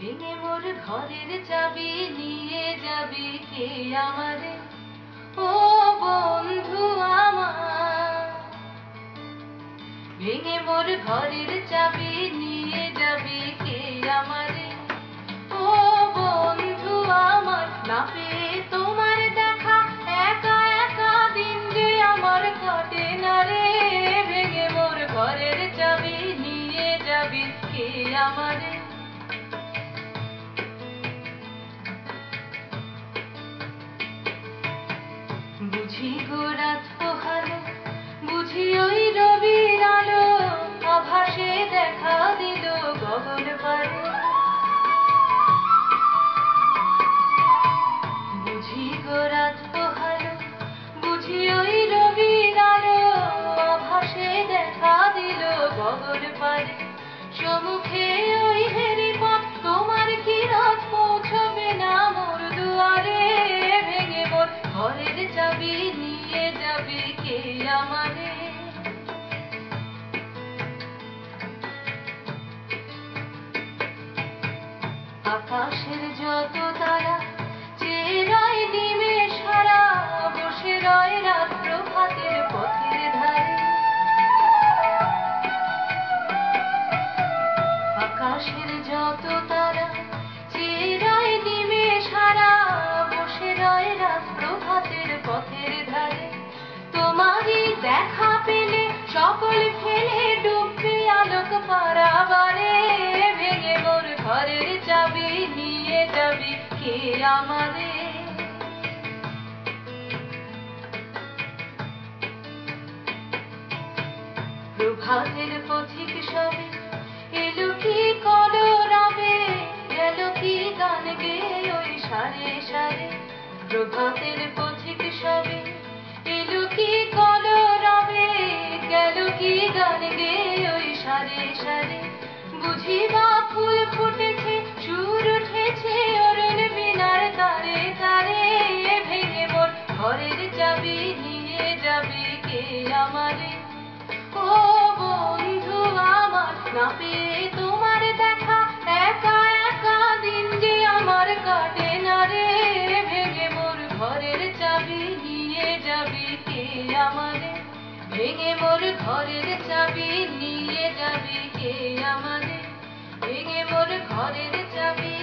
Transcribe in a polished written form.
ভেঙে মোর ঘরের চাবি নিয়ে যাবি কে আমারে, ও বন্ধু আমার। ভেঙে মোর ঘরের চাবি নিয়ে যাবি কে আমারে, ও বন্ধু আমার। না পেয়ে তোমার দেখা একা একা দিন যে আমার কাটে না রে। ভেঙে মোর ঘরের চাবি নিয়ে যাবি কে আমারে। বুঝি গো রাত পোহালো, বুঝি ওই রবির আলো আভাসে দেখা দিল গগন পারে। বুঝি গো রাত পোহালো, বুঝি ওই রবির আলো আভাসে দেখা দিল গগন পারে। সম্মুখে ওই হেরি পথ, তোমার কি রথ পৌঁছবে না মোর দুয়ারে। ভেঙে মোর ঘরের চাবি নিয়ে যাবি কে আমারে। আকাশের যত তারা চেয়ে রয় নিমেষ হারা, বসে রয় রাত প্রভাতের পথের ধারে। আকাশের যত তারা চেয়ে রয় নিমেষ হারা, বসে রয় রাত প্রভাতের পথের ধারে। তোমারই দেখা পেলে সকল ফেলে ডুববে আলোক পারাবারে। ভেঙে মোর ঘরের চাবি নিয়ে যাবি কে আমারে। প্রভাতের পথিক সবে এলো কি কলরবে, গেল কি গান গেয়ে ওই সারে সারে। প্রভাতের পথিক সবে এলো কি কলরবে, গেল কি গান গেয়ে ওই সারে সারে। বুঝি বা ফুল ফুটেছে, সুর উঠেছে অরুণ বীণার তারে তারে। ভেঙে মোর ঘরের চাবি নিয়ে যাবি কে আমারে, ও বন্ধু আমার। না পেয়ে তোমার দেখা একা একা দিন যে আমার কাটে না রে। ভেঙে মোর ঘরের চাবি নিয়ে যাবি কে আমারে। ভেঙে মোর ঘরের চাবি নিয়ে যাবি কে আমারে। ভেঙে মোর ঘরের চাবি